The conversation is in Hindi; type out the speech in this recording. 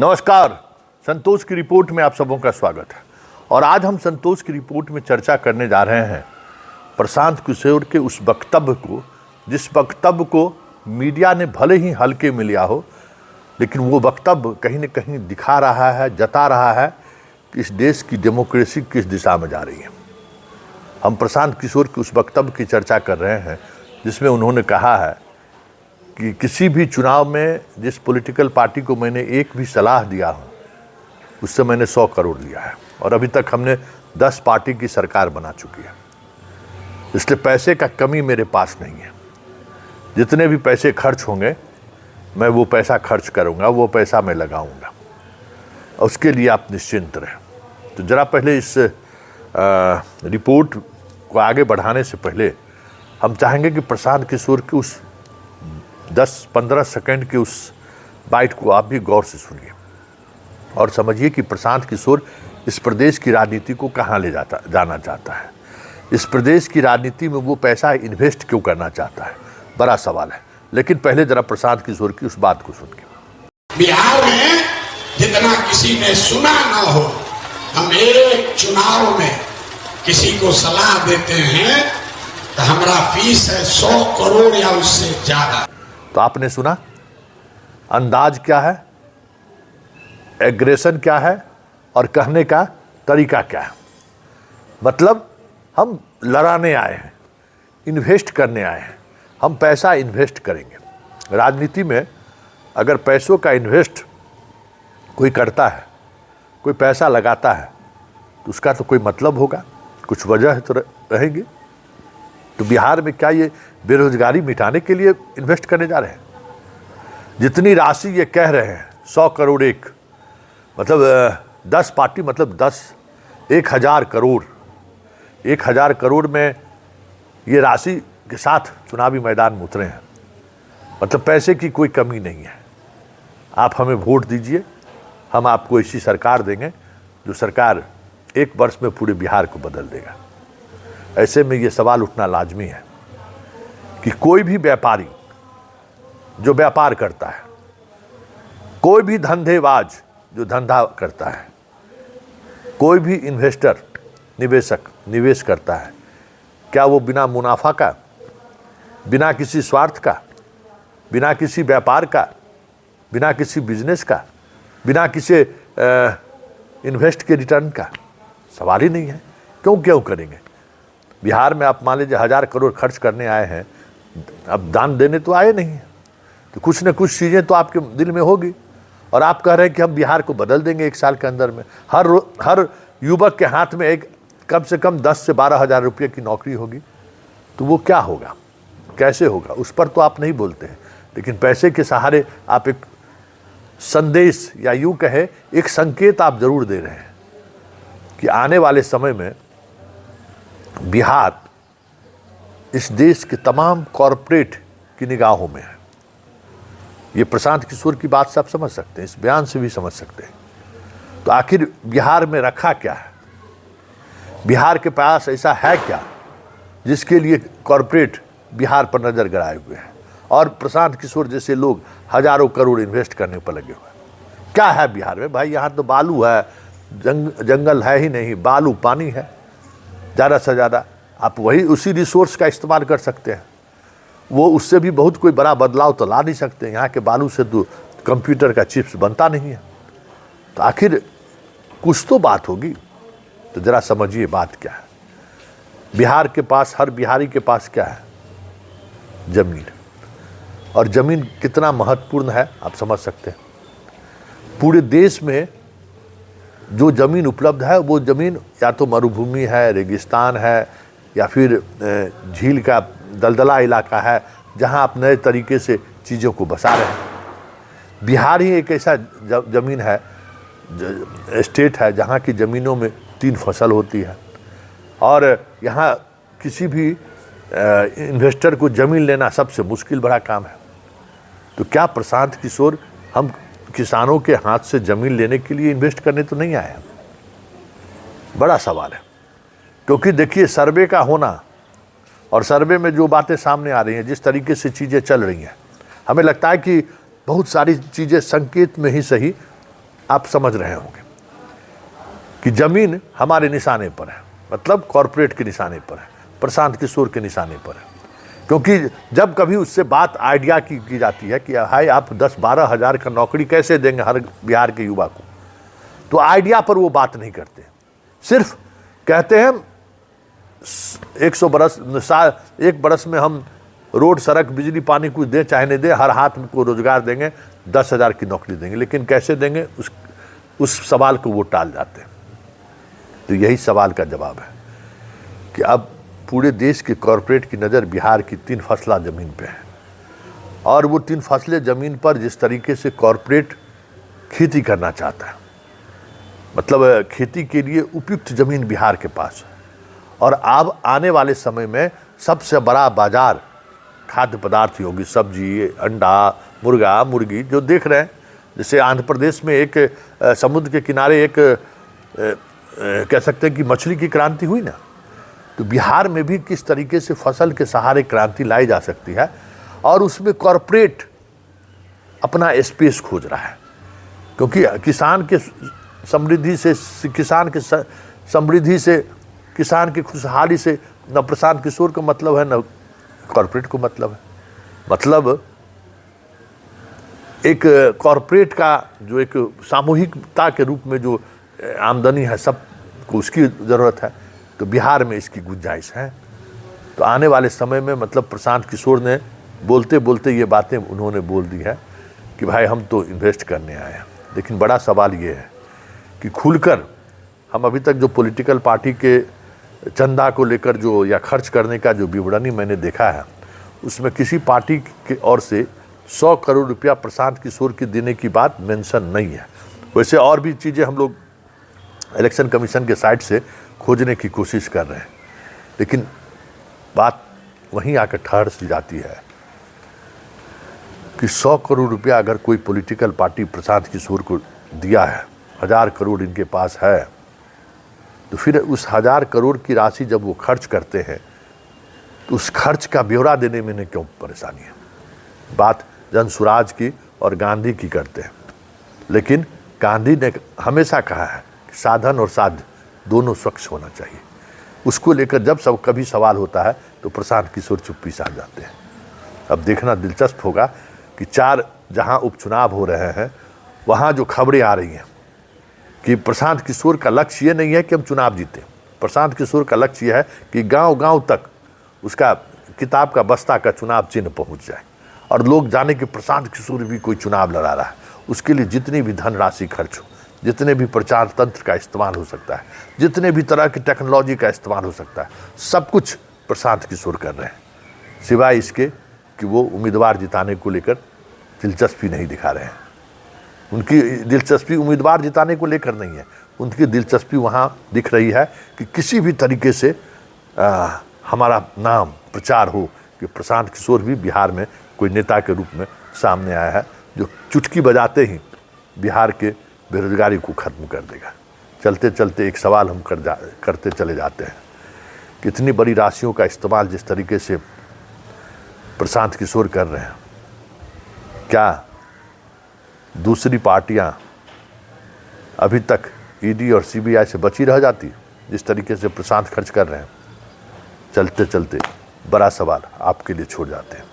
नमस्कार, संतोष की रिपोर्ट में आप सबों का स्वागत है। और आज हम संतोष की रिपोर्ट में चर्चा करने जा रहे हैं प्रशांत किशोर के उस वक्तव्य को, जिस वक्तव्य को मीडिया ने भले ही हल्के में लिया हो, लेकिन वो वक्तव्य कहीं न कहीं दिखा रहा है, जता रहा है कि इस देश की डेमोक्रेसी किस दिशा में जा रही है। हम प्रशांत किशोर के उस वक्तव्य की चर्चा कर रहे हैं जिसमें उन्होंने कहा है कि किसी भी चुनाव में जिस पॉलिटिकल पार्टी को मैंने एक भी सलाह दिया हो उससे मैंने 100 करोड़ लिया है और अभी तक हमने 10 पार्टी की सरकार बना चुकी है। इसलिए पैसे का कमी मेरे पास नहीं है। जितने भी पैसे खर्च होंगे मैं वो पैसा खर्च करूंगा, वो पैसा मैं लगाऊंगा, उसके लिए आप निश्चिंत रहें। तो ज़रा पहले इस रिपोर्ट को आगे बढ़ाने से पहले हम चाहेंगे कि प्रशांत किशोर के उस 10-15 सेकंड के उस बाइट को आप भी गौर से सुनिए और समझिए कि प्रशांत किशोर इस प्रदेश की राजनीति को कहाँ ले जाना चाहता है। इस प्रदेश की राजनीति में वो पैसा इन्वेस्ट क्यों करना चाहता है, बड़ा सवाल है। लेकिन पहले जरा प्रशांत किशोर की उस बात को सुनिए। बिहार में जितना किसी ने सुना ना हो, हम एक चुनाव में किसी को सलाह देते हैं तो हमारा फीस है 100 करोड़ या उससे ज्यादा। तो आपने सुना अंदाज क्या है, एग्रेशन क्या है और कहने का तरीका क्या है। मतलब हम लड़ाने आए हैं, इन्वेस्ट करने आए हैं, हम पैसा इन्वेस्ट करेंगे। राजनीति में अगर पैसों का इन्वेस्ट कोई करता है, कोई पैसा लगाता है तो उसका तो कोई मतलब होगा, कुछ वजह तो रहेगी। तो बिहार में क्या ये बेरोजगारी मिटाने के लिए इन्वेस्ट करने जा रहे हैं? जितनी राशि ये कह रहे हैं 100 करोड़ एक, मतलब 10 पार्टी, मतलब 1000 करोड़, 1000 करोड़ में ये राशि के साथ चुनावी मैदान में उतरे हैं। मतलब पैसे की कोई कमी नहीं है। आप हमें वोट दीजिए, हम आपको ऐसी सरकार देंगे जो सरकार 1 वर्ष में पूरे बिहार को बदल देगा। ऐसे में ये सवाल उठना लाजमी है कि कोई भी व्यापारी जो व्यापार करता है, कोई भी धंधेबाज जो धंधा करता है, कोई भी इन्वेस्टर, निवेशक निवेश करता है, क्या वो बिना मुनाफा का, बिना किसी स्वार्थ का, बिना किसी व्यापार का, बिना किसी बिजनेस का, बिना किसी इन्वेस्ट के रिटर्न का? सवाल ही नहीं है। क्यों करेंगे? बिहार में आप मान लीजिए 1000 करोड़ खर्च करने आए हैं, अब दान देने तो आए नहीं हैं, तो कुछ न कुछ चीज़ें तो आपके दिल में होगी। और आप कह रहे हैं कि हम बिहार को बदल देंगे 1 साल के अंदर में। हर युवक के हाथ में एक कम से कम 10 से 12 हज़ार रुपये की नौकरी होगी। तो वो क्या होगा, कैसे होगा, उस पर तो आप नहीं बोलते हैं। लेकिन पैसे के सहारे आप एक संदेश या यूँ कहे एक संकेत आप जरूर दे रहे हैं कि आने वाले समय में बिहार इस देश के तमाम कॉरपोरेट की निगाहों में है। ये प्रशांत किशोर की बात से आप समझ सकते हैं, इस बयान से भी समझ सकते हैं। तो आखिर बिहार में रखा क्या है? बिहार के पास ऐसा है क्या जिसके लिए कॉरपोरेट बिहार पर नजर गड़ाए हुए हैं और प्रशांत किशोर जैसे लोग हजारों करोड़ इन्वेस्ट करने पर लगे हुए हैं? क्या है बिहार में? भाई यहाँ तो बालू है, जंगल है ही नहीं, बालू पानी है। ज़्यादा से ज़्यादा आप वही उसी रिसोर्स का इस्तेमाल कर सकते हैं। वो उससे भी बहुत कोई बड़ा बदलाव तो ला नहीं सकते। यहाँ के बालू से तो कंप्यूटर का चिप्स बनता नहीं है। तो आखिर कुछ तो बात होगी। तो ज़रा समझिए बात क्या है। बिहार के पास, हर बिहारी के पास क्या है? ज़मीन। और ज़मीन कितना महत्वपूर्ण है आप समझ सकते हैं। पूरे देश में जो ज़मीन उपलब्ध है वो ज़मीन या तो मरुभूमि है, रेगिस्तान है, या फिर झील का दलदला इलाका है जहां आप नए तरीके से चीज़ों को बसा रहे हैं। बिहार ही एक ऐसा ज़मीन है, स्टेट है जहां की ज़मीनों में 3 फसल होती है और यहाँ किसी भी इन्वेस्टर को ज़मीन लेना सबसे मुश्किल बड़ा काम है। तो क्या प्रशांत किशोर हम किसानों के हाथ से ज़मीन लेने के लिए इन्वेस्ट करने तो नहीं आए? बड़ा सवाल है। क्योंकि देखिए, सर्वे का होना और सर्वे में जो बातें सामने आ रही हैं, जिस तरीके से चीज़ें चल रही हैं, हमें लगता है कि बहुत सारी चीज़ें संकेत में ही सही आप समझ रहे होंगे कि जमीन हमारे निशाने पर है, मतलब कॉरपोरेट के निशाने पर है, प्रशांत किशोर के निशाने पर है। क्योंकि जब कभी उससे बात आइडिया की जाती है कि हाय आप 10-12 हज़ार का नौकरी कैसे देंगे हर बिहार के युवा को, तो आइडिया पर वो बात नहीं करते, सिर्फ कहते हैं 100 बरस 1 बरस में हम रोड सड़क बिजली पानी कुछ दें चाहे नहीं दें, हर हाथ में को रोजगार देंगे, 10,000 की नौकरी देंगे। लेकिन कैसे देंगे उस सवाल को वो टाल जाते हैं। तो यही सवाल का जवाब है कि अब पूरे देश के कॉरपोरेट की नज़र बिहार की 3 फसला ज़मीन पे है, और वो 3 फसले ज़मीन पर जिस तरीके से कॉरपोरेट खेती करना चाहता है, मतलब खेती के लिए उपयुक्त ज़मीन बिहार के पास है। और अब आने वाले समय में सबसे बड़ा बाजार खाद्य पदार्थ होगी, सब्जी, अंडा, मुर्गा, मुर्गी, जो देख रहे हैं। जैसे आंध्र प्रदेश में एक समुद्र के किनारे एक कह सकते हैं कि मछली की क्रांति हुई ना, तो बिहार में भी किस तरीके से फसल के सहारे क्रांति लाई जा सकती है, और उसमें कॉरपोरेट अपना स्पेस खोज रहा है। क्योंकि किसान के समृद्धि से, किसान की खुशहाली से न प्रशांत किशोर को मतलब है, न कॉरपोरेट को मतलब है। मतलब एक कॉरपोरेट का जो एक सामूहिकता के रूप में जो आमदनी है सबको उसकी ज़रूरत है, तो बिहार में इसकी गुंजाइश है। तो आने वाले समय में मतलब प्रशांत किशोर ने बोलते बोलते ये बातें उन्होंने बोल दी है कि भाई हम तो इन्वेस्ट करने आए हैं। लेकिन बड़ा सवाल ये है कि खुलकर हम अभी तक जो पॉलिटिकल पार्टी के चंदा को लेकर जो या खर्च करने का जो विवरणी मैंने देखा है, उसमें किसी पार्टी की ओर से 100 करोड़ रुपया प्रशांत किशोर की देने की बात मेंशन नहीं है। वैसे और भी चीज़ें हम लोग इलेक्शन कमीशन के साइड से खोजने की कोशिश कर रहे हैं, लेकिन बात वहीं आकर ठहर सी जाती है कि 100 करोड़ रुपया अगर कोई पॉलिटिकल पार्टी प्रशांत किशोर को दिया है, 1000 करोड़ इनके पास है, तो फिर उस 1000 करोड़ की राशि जब वो खर्च करते हैं तो उस खर्च का ब्यौरा देने में क्यों परेशानी है। बात जनसुराज की और गांधी की करते हैं, लेकिन गांधी ने हमेशा कहा है कि साधन और साध्य दोनों स्वच्छ होना चाहिए। उसको लेकर जब सब कभी सवाल होता है तो प्रशांत किशोर चुप्पी से आ जाते हैं। अब देखना दिलचस्प होगा कि 4 जहां उपचुनाव हो रहे हैं वहां जो खबरें आ रही हैं कि प्रशांत किशोर का लक्ष्य ये नहीं है कि हम चुनाव जीतें, प्रशांत किशोर का लक्ष्य ये है कि गांव-गांव तक उसका किताब का बस्ता का चुनाव चिन्ह पहुंच जाए और लोग जाने कि प्रशांत किशोर भी कोई चुनाव लड़ा रहा है। उसके लिए जितनी भी धनराशि खर्च हो, जितने भी प्रचार तंत्र का इस्तेमाल हो सकता है, जितने भी तरह की टेक्नोलॉजी का इस्तेमाल हो सकता है, सब कुछ प्रशांत किशोर कर रहे हैं, सिवाय इसके कि वो उम्मीदवार जिताने को लेकर दिलचस्पी नहीं दिखा रहे हैं। उनकी दिलचस्पी उम्मीदवार जिताने को लेकर नहीं है, उनकी दिलचस्पी वहाँ दिख रही है कि किसी भी तरीके से हमारा नाम प्रचार हो कि प्रशांत किशोर भी बिहार में कोई नेता के रूप में सामने आया है जो चुटकी बजाते ही बिहार के बेरोजगारी को ख़त्म कर देगा। चलते चलते एक सवाल हम करते चले जाते हैं, कितनी बड़ी राशियों का इस्तेमाल जिस तरीके से प्रशांत किशोर कर रहे हैं, क्या दूसरी पार्टियां अभी तक ईडी और सीबीआई से बची रह जाती जिस तरीके से प्रशांत खर्च कर रहे हैं? चलते चलते बड़ा सवाल आपके लिए छोड़ जाते हैं।